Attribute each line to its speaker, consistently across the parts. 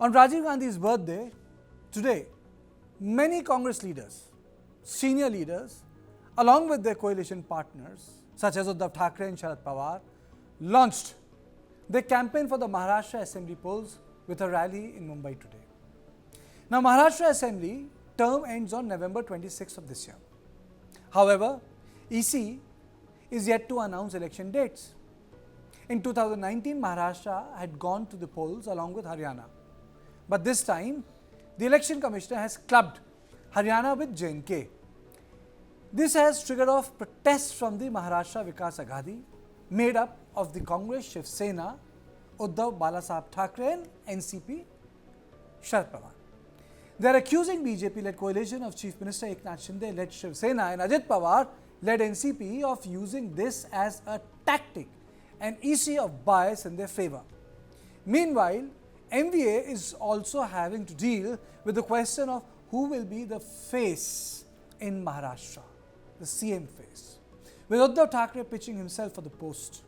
Speaker 1: On Rajeev Gandhi's birthday, today, many Congress leaders, senior leaders, along with their coalition partners, such as Uddhav Thackeray and Sharad Pawar, launched their campaign for the Maharashtra Assembly polls with a rally in Mumbai today. Now, Maharashtra Assembly term ends on November 26th of this year. However, EC is yet to announce election dates. In 2019, Maharashtra had gone to the polls along with Haryana. But this time, the election commissioner has clubbed Haryana with J&K. This has triggered off protests from the Maharashtra Vikas Aghadi, made up of the Congress Shiv Sena, Uddhav Balasaheb Thackeray and NCP Sharad Pawar. They are accusing BJP-led coalition of Chief Minister Eknath Shinde-led Shiv Sena and Ajit Paar led NCP of using this as a tactic and EC of bias in their favour. Meanwhile, MVA is also having to deal with the question of who will be the face in Maharashtra, the CM face, with Uddhav Thackeray pitching himself for the post.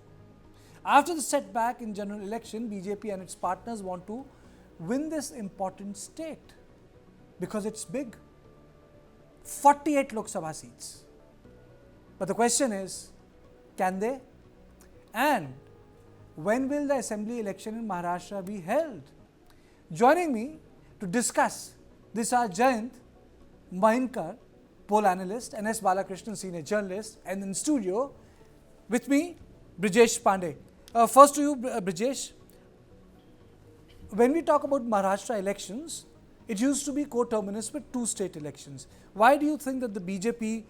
Speaker 1: After the setback in general election, BJP and its partners want to win this important state because it's big. 48 Lok Sabha seats. But the question is, can they? And when will the assembly election in Maharashtra be held? Joining me to discuss this are Jayant, Mainkar, poll analyst, and S. Balakrishnan, senior journalist, and in studio with me, Brijesh Pandey. First to you, Brijesh. When we talk about Maharashtra elections, it used to be coterminous with two state elections. Why do you think that the BJP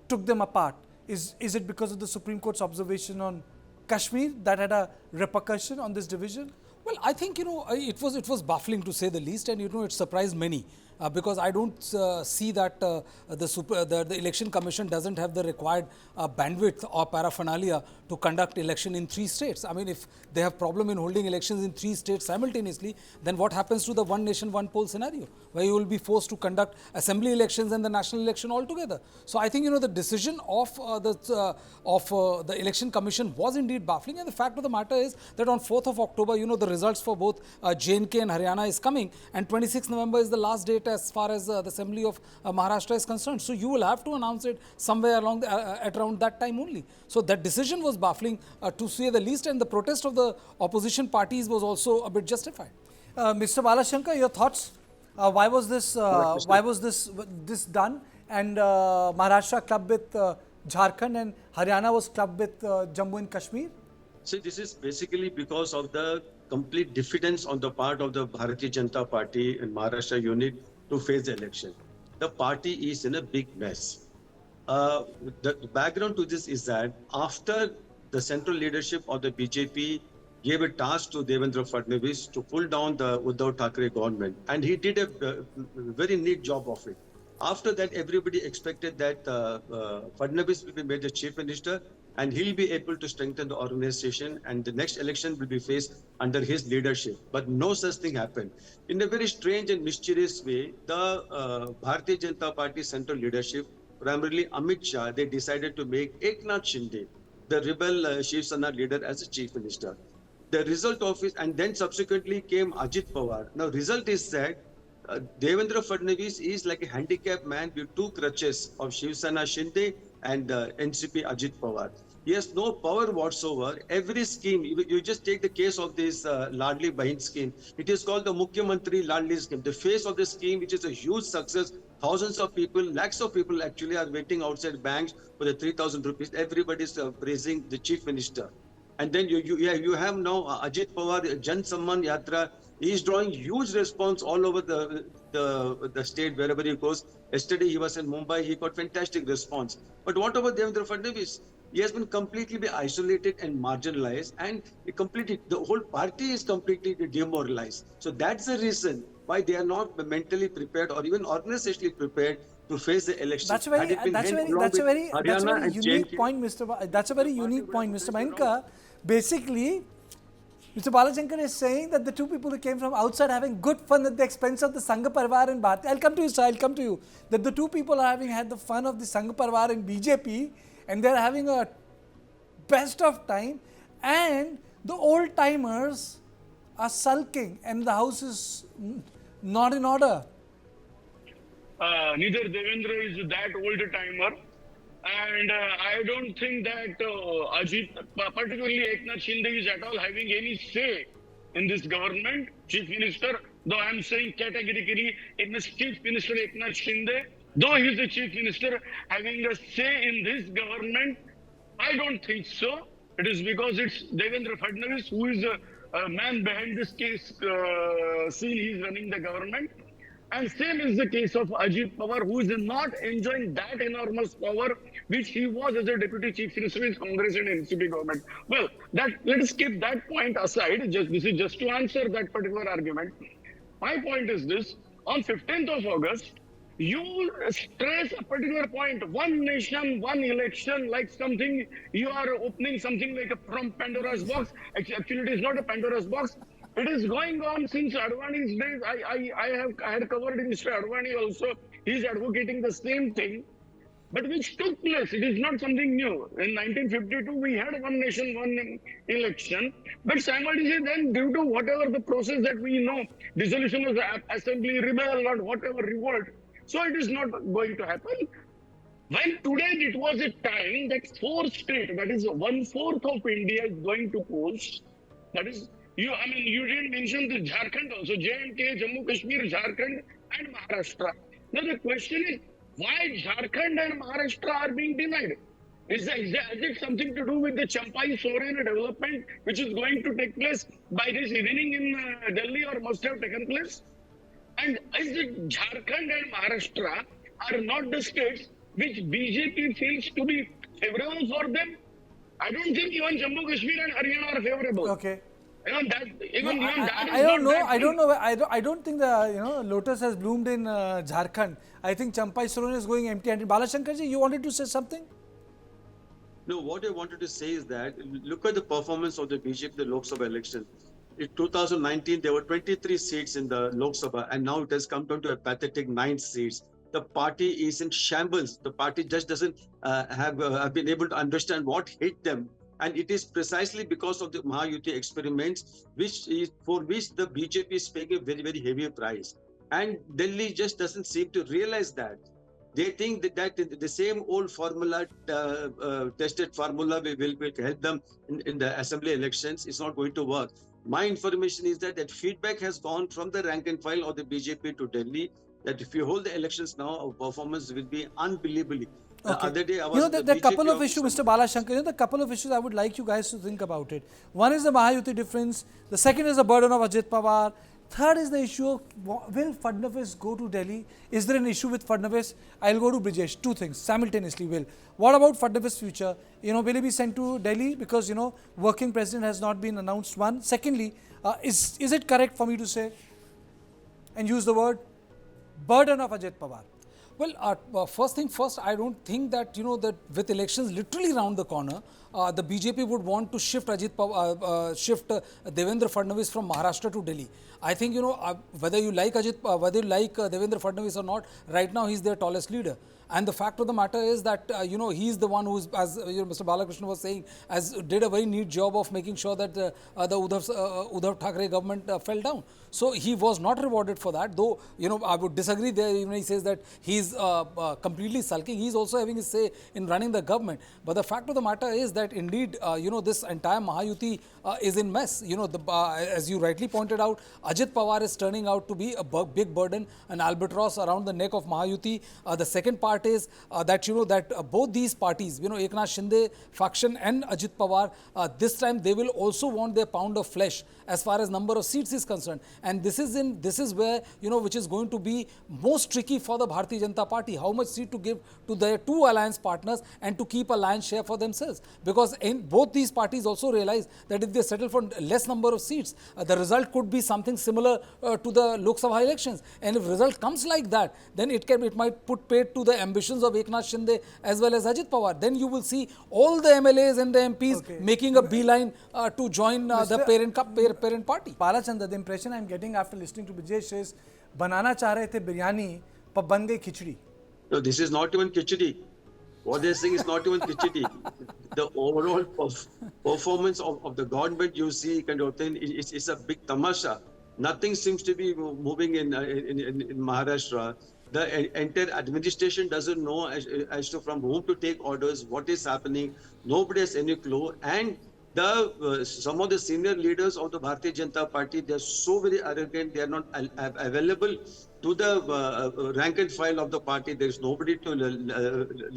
Speaker 1: took them apart? Is it because of the Supreme Court's observation on Kashmir that had a repercussion on this division?
Speaker 2: Well, I think, it was baffling to say the least, and, it surprised many. Because I don't see that the election commission doesn't have the required bandwidth or paraphernalia to conduct election in 3 states. I mean, if they have problem in holding elections in 3 states simultaneously, then what happens to the one nation, one poll scenario, where you will be forced to conduct assembly elections and the national election altogether. So I think, the decision of the election commission was indeed baffling, and the fact of the matter is that on 4th of October, the results for both J&K and Haryana is coming, and 26th November is the last date as far as the assembly of Maharashtra is concerned. So you will have to announce it somewhere along at around that time only. So that decision was baffling to say the least, and the protest of the opposition parties was also a bit justified.
Speaker 1: Mr. Balashankar, your thoughts? Why was this done? And Maharashtra clubbed with Jharkhand and Haryana was clubbed with Jammu and Kashmir?
Speaker 3: See, this is basically because of the complete diffidence on the part of the Bharatiya Janata Party and Maharashtra unit to face the election. The party is in a big mess. The background to this is that after the central leadership of the BJP gave a task to Devendra Fadnavis to pull down the Uddhav Thackeray government, and he did a very neat job of it. After that, everybody expected that Fadnavis will be made the chief minister and he'll be able to strengthen the organization, and the next election will be faced under his leadership. But no such thing happened. In a very strange and mysterious way, the Bharatiya Janata Party central leadership, primarily Amit Shah, they decided to make Eknath Shinde, the rebel Shiv Sena leader, as a chief minister. The result of it, and then subsequently came Ajit Pawar. Now, result is that Devendra Fadnavis is like a handicapped man with 2 crutches of Shiv Sena Shinde and NCP Ajit Pawar. He has no power whatsoever. Every scheme, you just take the case of this Ladli Bahin scheme. It is called the Mukhyamantri Ladli scheme. The face of the scheme, which is a huge success. Thousands of people, lakhs of people actually are waiting outside banks for the 3,000 rupees. Everybody is praising the chief minister. And then you have now Ajit Pawar, Jan Samman Yatra. He is drawing huge response all over the state, wherever he goes. Yesterday he was in Mumbai, he got fantastic response. But what about Devendra Fadnavis? He has been completely isolated and marginalized, and the whole party is completely demoralized. So that's the reason why they are not mentally prepared or even organizationally prepared to face the election.
Speaker 1: That's a very unique point, Mr. That's a very unique point, Mr. Mainkar. Basically, Mr. Balashankar is saying that the two people who came from outside having good fun at the expense of the Sangha Parvar and Bharati. I'll come to you, sir. I'll come to you. That the two people are having had the fun of the Sangha Parvar and BJP, and they're having a best of time, and the old timers are sulking and the house is not in order.
Speaker 4: Neither Devendra is that old timer, and I don't think that Ajit, particularly Eknath Shinde, is at all having any say in this government. Chief Minister, though I am saying categorically, Chief Minister Eknath Shinde, though he is the Chief Minister, having a say in this government, I don't think so. It is because it's Devendra Fadnavis who is a man behind this case scene. He is running the government. And same is the case of Ajit Pawar, who is not enjoying that enormous power which he was as a deputy chief minister in Congress and NCP government. Well, let us keep that point aside. This is just to answer that particular argument. My point is this: on 15th of August, you stress a particular point: one nation, one election, like something you are opening something like from Pandora's box. Actually, it is not a Pandora's box. It is going on since Advani's days. I had covered Mr. Advani also. He is advocating the same thing, but which took place. It is not something new. In 1952, we had one nation, one election. But simultaneously, then due to whatever the process that we know, dissolution of the assembly, rebel or whatever revolt, so it is not going to happen. When today it was a time that 4 states, that is 1/4 of India, is going to post. That is. You didn't mention the Jharkhand also, J&K, Jammu Kashmir, Jharkhand and Maharashtra. Now the question is, why Jharkhand and Maharashtra are being denied? Has it something to do with the Champai Soren development which is going to take place by this evening in Delhi or must have taken place? And is it Jharkhand and Maharashtra are not the states which BJP feels to be favorable for them? I don't think even Jammu Kashmir and Haryana are favorable.
Speaker 1: Okay. I don't know. I don't think the lotus has bloomed in Jharkhand. I think Champai Soren is going empty-handed. Balashankarji, you wanted to say something?
Speaker 3: No, what I wanted to say is that look at the performance of the BJP in the Lok Sabha election. In 2019, there were 23 seats in the Lok Sabha, and now it has come down to a pathetic 9 seats. The party is in shambles. The party just doesn't have been able to understand what hit them. And it is precisely because of the Mahayuti experiments, for which the BJP is paying a very, very heavy price. And Delhi just doesn't seem to realize that. They think that the same old formula, tested formula will help them in the assembly elections. It's not going to work. My information is that feedback has gone from the rank and file of the BJP to Delhi, that if you hold the elections now, our performance will be unbelievably.
Speaker 1: Okay.
Speaker 3: Other day I was
Speaker 1: there are a couple of issues, Mr. Balashankar. The couple of issues I would like you guys to think about it. One is the Mahayuti difference. The second is the burden of Ajit Pawar. Third is the issue of will Fadnavis go to Delhi? Is there an issue with Fadnavis? I'll go to Brijesh. 2 things simultaneously. What about Fadnavis' future? Will he be sent to Delhi because working president has not been announced? One. Secondly, is it correct for me to say and use the word burden of Ajit Pawar?
Speaker 2: Well, first thing first, I don't think that, that with elections literally round the corner, the BJP would want to shift Devendra Fadnavis from Maharashtra to Delhi. I think, whether you like Devendra Fadnavis or not, right now he's their tallest leader. And the fact of the matter is that, he's the one who's, as Mr. Balakrishnan was saying, did a very neat job of making sure that the Uddhav Thackeray government fell down. So he was not rewarded for that, though, I would disagree there. Even he says that he's completely sulking. He's also having his say in running the government. But the fact of the matter is that indeed, this entire Mahayuti is in mess. As you rightly pointed out, Ajit Pawar is turning out to be a big burden, an albatross around the neck of Mahayuti. The second part is that both these parties, Eknath Shinde faction and Ajit Pawar, this time they will also want their pound of flesh as far as number of seats is concerned. And this is where, which is going to be most tricky for the Bharatiya Janata Party, how much seat to give to their 2 alliance partners and to keep a lion's share for themselves. Because in both these parties also realize that if they settle for less number of seats, the result could be something similar to the Lok Sabha elections. And if result comes like that, then it might put paid to the ambitions of Eknath Shinde as well as Ajit Pawar. Then you will see all the MLAs and the MPs making a beeline to join the parent party.
Speaker 1: Palachanda, the impression I'm getting after listening to Brijesh is, banana cha rahe the biryani, par ban gayi khichdi.
Speaker 3: No, this is not even khichdi. What they're saying is not even khichdi. The overall performance of the government you see kind of thing is a big tamasha. Nothing seems to be moving in Maharashtra. The entire administration doesn't know as to from whom to take orders, what is happening. Nobody has any clue. And some of the senior leaders of the Bharatiya Janata Party, they are so very arrogant. They are not available to the rank and file of the party. There is nobody to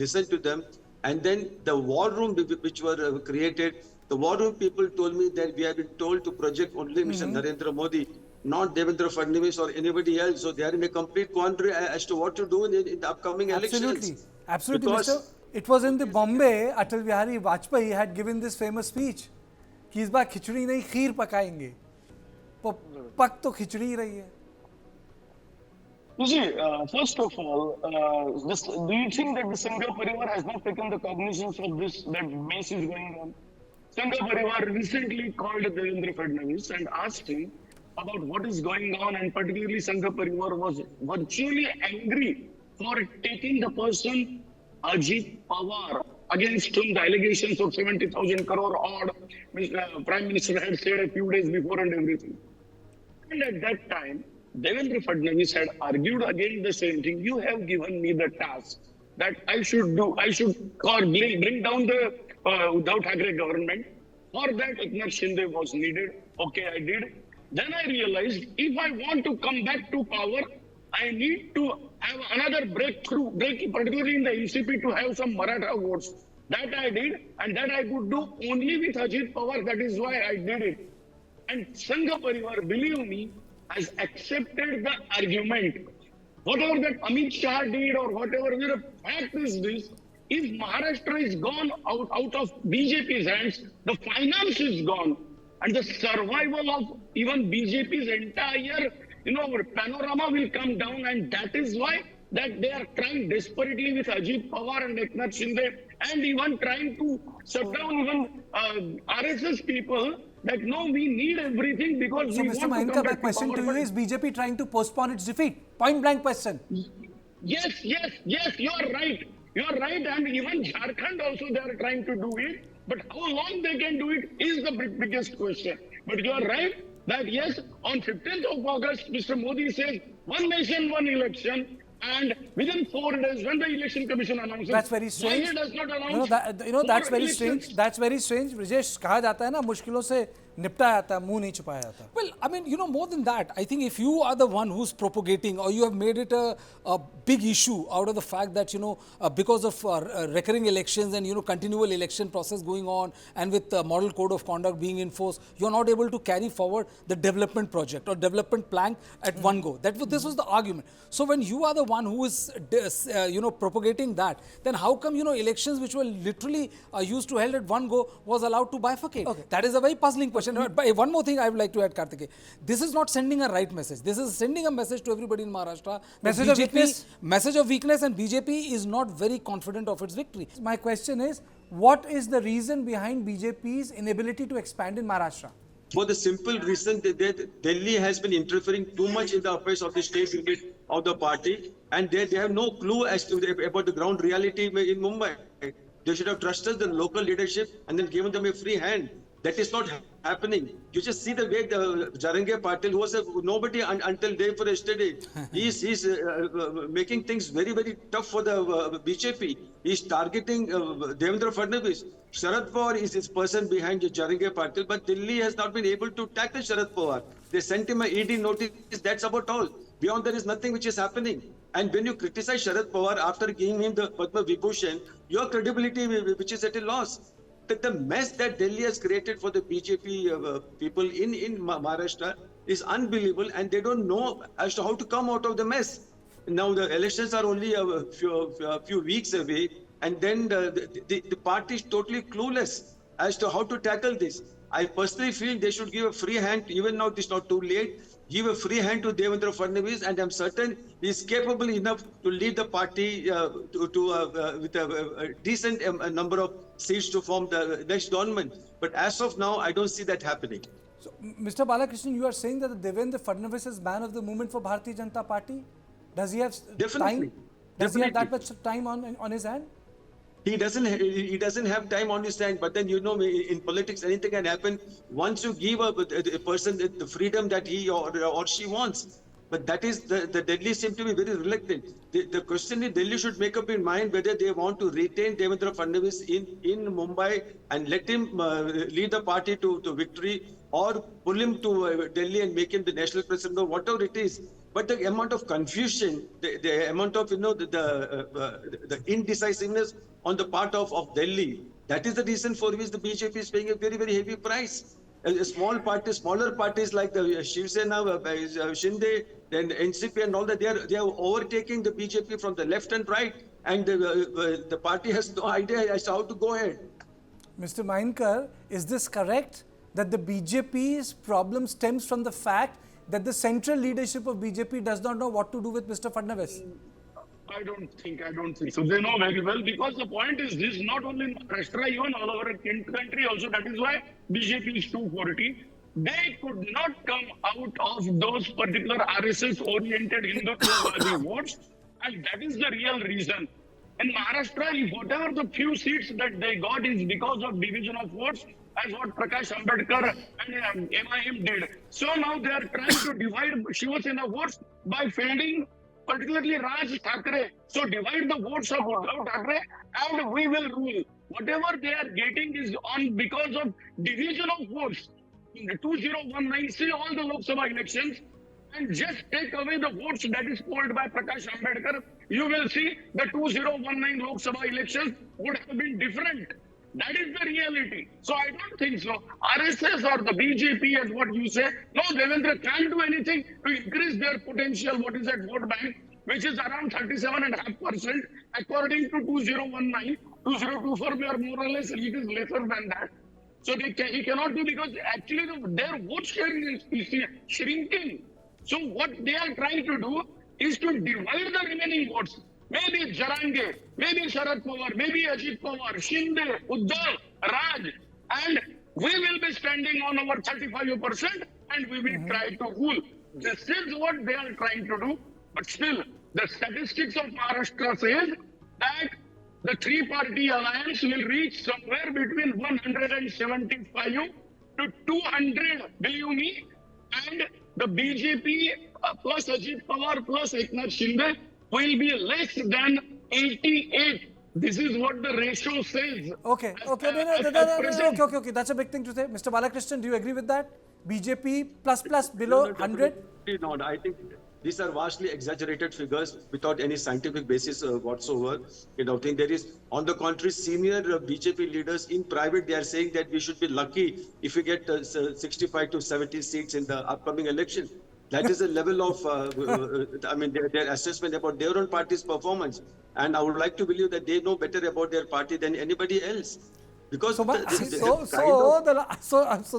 Speaker 3: listen to them. And then the war room which were created, the war room people told me that we have been told to project only Mr. Narendra Modi, not Devendra Fadnavis or anybody else. So they are in a complete quandary as to what to do in the upcoming elections.
Speaker 1: Absolutely,
Speaker 3: Because
Speaker 1: Mr. It was in the Bombay, Atal Bihari Vajpayee had given this famous speech कि इस बार खिचड़ी नहीं खीर पकाएंगे, पक तो खिचड़ी ही रही है.
Speaker 4: You see, first of all, do you think that the Sangha Parivar has not taken the cognizance of this, that mess is going on? Sangha Parivar recently called Devendra Fadnavis and asked him about what is going on, and particularly Sangha Parivar was virtually angry for taking the person Ajit Pawar, against whom the allegations of 70,000 crore odd, Prime Minister had said a few days before and everything. And at that time, Devendra Fadnavis had argued against the same thing. You have given me the task that I should bring down the Uddhav Thackeray government. For that, Eknath Shinde was needed. Okay, I did. Then I realized if I want to come back to power, I need to have another breakthrough, particularly in the NCP, to have some Maratha votes. That I did, and that I could do only with Ajit Pawar. That is why I did it. And Sangha Parivar, believe me, has accepted the argument. Whatever that Amit Shah did or whatever, the fact is this: if Maharashtra is gone out of BJP's hands, the finance is gone, and the survival of even BJP's entire panorama will come down, and that is why that they are trying desperately with Ajit Pawar and Eknath Shinde, and even trying to shut down even RSS people, that no, we need everything because
Speaker 1: So,
Speaker 4: we
Speaker 1: Mr.
Speaker 4: want to
Speaker 1: Mainkar,
Speaker 4: come
Speaker 1: my
Speaker 4: back
Speaker 1: question
Speaker 4: to
Speaker 1: to
Speaker 4: power.
Speaker 1: you is BJP trying to postpone its defeat? Point blank question.
Speaker 4: Yes, you are right. You are right, and even Jharkhand also they are trying to do it. But how long they can do it is the biggest question. But you are right that yes, on 15th of August, Mr. Modi says, one nation, one election. And within 4 days, when the election commission announces,
Speaker 1: That's very strange.
Speaker 4: why it does not
Speaker 1: You
Speaker 4: announce
Speaker 1: know, that's
Speaker 4: four
Speaker 1: very
Speaker 4: elections?
Speaker 1: strange. That's very strange. Brijesh, कहा जाता है ना, मुश्किलों से निपटा जाता है, मुंह नहीं छुपाया जाता.
Speaker 2: Well, I mean, more than that, I think if you are the one who's propagating, or you have made it a big issue out of the fact that, because of recurring elections and, continual election process going on, and with the model code of conduct being enforced, you're not able to carry forward the development project or development plan at one go. This was the argument. So when you are the one who is, propagating that, then how come, elections which were literally used to held at one go was allowed to bifurcate? Okay. That is a very puzzling question. But one more thing I would like to add, Kartikeya. This is not sending a right message. This is sending a message to everybody in Maharashtra.
Speaker 1: Message of weakness.
Speaker 2: Message of weakness, and BJP is not very confident of its victory.
Speaker 1: My question is, what is the reason behind BJP's inability to expand in Maharashtra?
Speaker 3: For the simple reason that Delhi has been interfering too much in the affairs of the state unit of the party, and they have no clue as to about the ground reality in Mumbai. They should have trusted the local leadership and then given them a free hand. That is not happening. You just see the way the Jayant Patil, who was nobody until day for yesterday, he's making things very, very tough for the BJP. He's targeting Devendra Fadnavis. Sharad Pawar is this person behind Jayant Patil, but Delhi has not been able to tackle Sharad Pawar. They sent him an ED notice. That's about all. Beyond there is nothing which is happening. And when you criticize Sharad Pawar after giving him the Padma Vibhushan, your credibility which is at a loss. The mess that Delhi has created for the BJP people in Maharashtra is unbelievable, and they don't know as to how to come out of the mess. Now the elections are only a few weeks away, and then the party is totally clueless as to how to tackle this. I personally feel they should give a free hand, even now it is not too late, give a free hand to Devendra Fadnavis, and I'm certain he is capable enough to lead the party with a decent number of seats to form the next government. But as of now, I don't see that happening.
Speaker 1: So, Mr. Balakrishnan, you are saying that Devendra Fadnavis is man of the moment for Bharatiya Janata Party? Does he have
Speaker 3: Definitely.
Speaker 1: time? Does he have that much time on his hand?
Speaker 3: He doesn't have time on his hand. But then, you know, in politics, anything can happen once you give a person the freedom that he or she wants. But that is the Delhi seem to be very reluctant. The question is, Delhi should make up in mind whether they want to retain Devendra Fadnavis in Mumbai and let him lead the party to victory, or pull him to Delhi and make him the national president, or whatever it is. But the amount of confusion, the amount of, you know, the indecisiveness on the part of Delhi, that is the reason for which the BJP is paying a very, very heavy price. Smaller parties like the Shiv Sena, Shinde, then NCP and all that, they are overtaking the BJP from the left and right, and the party has no idea as to how to go ahead.
Speaker 1: Mr. Mainkar, is this correct that the BJP's problem stems from the fact that the central leadership of BJP does not know what to do with Mr. Fadnavis?
Speaker 4: I don't think so. They know very well, because the point is this: not only in Maharashtra, even all over the country also. That is why BJP is 240. They could not come out of those particular RSS-oriented Hindutva votes, and that is the real reason. In Maharashtra, if whatever the few seats that they got is because of division of votes, as what Prakash Ambedkar and MIM did. So now they are trying to divide Shiva Sena votes by fielding particularly Raj Thackeray. So divide the votes of Uddhav Thackeray and we will rule. Whatever they are getting is on because of division of votes. In the 2019, see all the Lok Sabha elections and just take away the votes that is polled by Prakash Ambedkar, you will see the 2019 Lok Sabha elections would have been different. That is the reality. So I don't think so. RSS or the BJP, as what you say, no, Devendra can't do anything to increase their potential, what is that vote bank, which is around 37.5%, according to 2019. 2024, we are more or less, it is lesser than that. So he cannot do, because actually their vote share is shrinking. So what they are trying to do is to divide the remaining votes. Maybe Jarange, maybe Sharad Pawar, maybe Ajit Paar, Shinde, Uddhav, Raj, and we will be standing on our 35% and we will try to rule. This is what they are trying to do. But still, the statistics of Maharashtra says that the three-party alliance will reach somewhere between 175 to 200, believe me, and the BJP plus Ajit Pawar plus Eknath Shinde will be less than 88. This is what the ratio says.
Speaker 1: Okay. Okay. That's a big thing to say. Mr. Balakrishnan, do you agree with that? BJP plus below 100?
Speaker 3: No, I think these are vastly exaggerated figures without any scientific basis whatsoever. You know, I think there is, on the contrary, senior BJP leaders in private, they are saying that we should be lucky if we get 65 to 70 seats in the upcoming election. That is a level of, I mean, their assessment about their own party's performance. And I would like to believe that they know better about their party than anybody else. Because
Speaker 1: So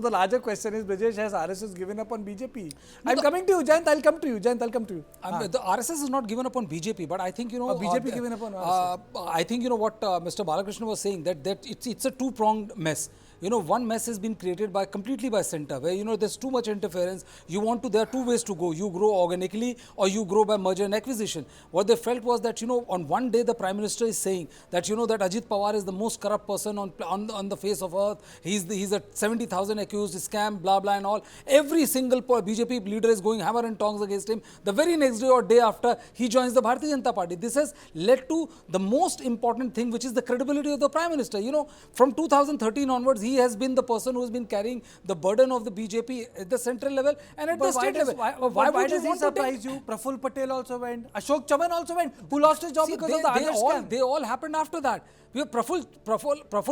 Speaker 1: the larger question is, Brijesh, has RSS given up on BJP? I'm coming to you, Jayant. I'll come to you.
Speaker 2: The RSS is not given up on BJP, but I think, you know,
Speaker 1: BJP given up on RSS.
Speaker 2: I think, you know, what Mr. Balakrishnan was saying, that it's a two-pronged mess. You know, one mess has been created completely by center, where, you know, there's too much interference. There are two ways to go. You grow organically or you grow by merger and acquisition. What they felt was that, you know, on one day the Prime Minister is saying that, you know, that Ajit Pawar is the most corrupt person on the face of earth. He's a 70,000 accused, scam, blah, blah and all. Every single BJP leader is going hammer and tongs against him. The very next day or day after, he joins the Bharatiya Janata Party. This has led to the most important thing, which is the credibility of the Prime Minister. You know, from 2013 onwards, he has been the person who has been carrying the burden of the BJP at the central level and at the state level.
Speaker 1: Why does he surprise you? Praful Patel also went. Ashok Chavan also went. Who lost his job because of the Adarsh scam?
Speaker 2: They all happened after that. Praful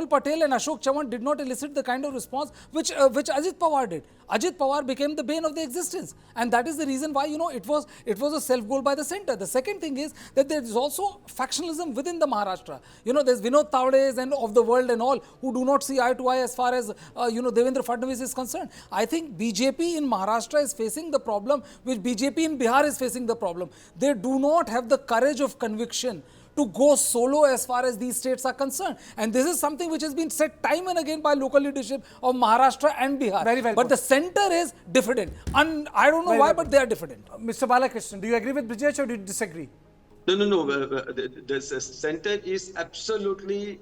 Speaker 2: Patel and Ashok Chavan did not elicit the kind of response which Ajit Pawar did. Ajit Pawar became the bane of the existence, and that is the reason why, you know, it was a self goal by the center. The second thing is that there is also factionalism within the Maharashtra. You know, there's Vinod Tawdes and of the world and all who do not see eye to eye as far as you know, Devendra Fadnavis is concerned. I think BJP in Maharashtra is facing the problem which BJP in Bihar is facing the problem. They do not have the courage of conviction to go solo as far as these states are concerned. And this is something which has been said time and again by local leadership of Maharashtra and Bihar.
Speaker 1: Very well
Speaker 2: but
Speaker 1: put.
Speaker 2: The center is diffident. And I don't know why, but they are diffident.
Speaker 1: Mr. Balakrishnan, do you agree with Brijesh or do you disagree?
Speaker 3: No. The center is absolutely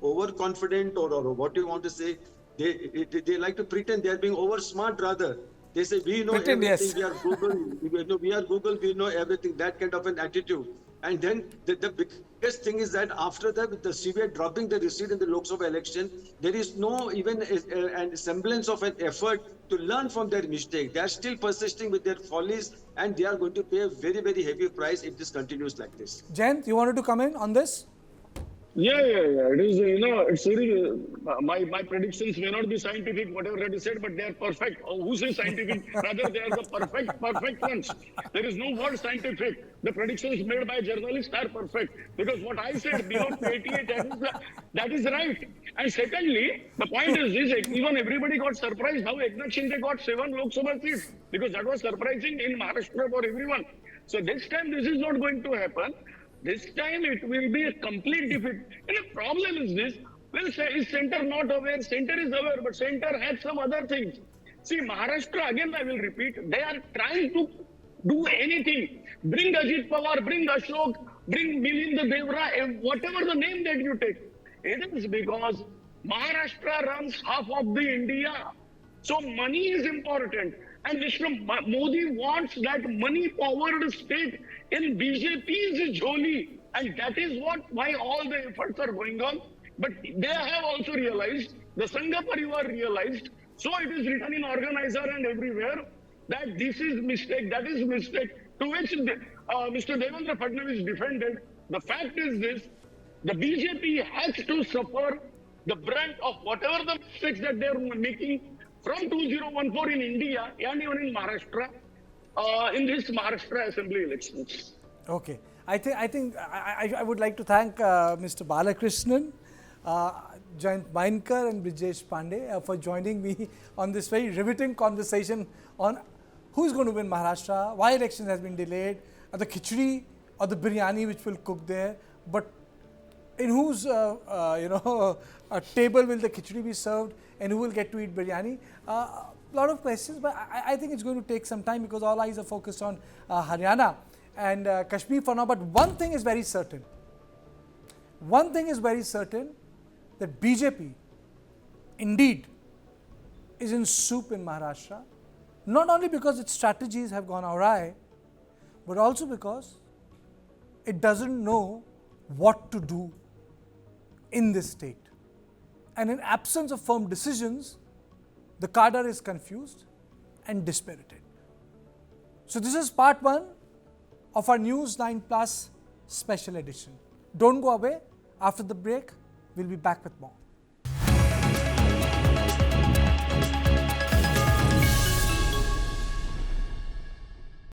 Speaker 3: overconfident, or what you want to say. They like to pretend they are being over smart. Rather, they say we know
Speaker 2: Pretend,
Speaker 3: everything.
Speaker 2: yes.
Speaker 3: We are Google. We are Google. We know everything. That kind of an attitude. And then the biggest thing is that after that, with the CBI dropping the receipt in the Lok Sabha election, there is no even a semblance of an effort to learn from their mistake. They are still persisting with their follies, and they are going to pay a very, very heavy price if this continues like this.
Speaker 1: Jayant, you wanted to come in on this?
Speaker 4: Yeah. It is, it's really, my predictions may not be scientific, whatever that is said, but they are perfect. Who says scientific? Rather, they are the perfect ones. There is no word scientific. The predictions made by journalists are perfect. Because what I said, beyond 88, that is right. And secondly, the point is this, even everybody got surprised how Eknath Shinde got 7 Lok Sabha seats. Because that was surprising in Maharashtra for everyone. So this time, this is not going to happen. This time it will be a complete defeat. And the problem is this, well, is center not aware? Center is aware, but center has some other things. See, Maharashtra, again I will repeat, they are trying to do anything. Bring Ajit Pawar, bring Ashok, bring Milind Devra, whatever the name that you take. It is because Maharashtra runs half of the India. So money is important. And Mr. Modi wants that money-powered state in BJP's joli. And that is why all the efforts are going on. But they have also realized, the Sangha Parivar realized, so it is written in organizer and everywhere, that this is mistake, that is mistake, to which Mr. Devendra Fadnavis defended. The fact is this, the BJP has to suffer the brunt of whatever the mistakes that they are making from 2014 in India and even in Maharashtra, in this Maharashtra Assembly elections.
Speaker 1: Okay. I would like to thank Mr. Balakrishnan, Jayant Mainkar and Brijesh Pandey for joining me on this very riveting conversation on who is going to win Maharashtra, why election has been delayed, the khichdi or the biryani which will cook there, but in whose table will the khichdi be served and who will get to eat biryani. A lot of questions, but I think it's going to take some time because all eyes are focused on Haryana and Kashmir for now. But one thing is very certain. One thing is very certain, that BJP indeed is in soup in Maharashtra, not only because its strategies have gone awry, but also because it doesn't know what to do in this state. And in absence of firm decisions, the cadre is confused and dispirited. So this is part 1 of our News 9 Plus special edition. Don't go away. After the break, we'll be back with more.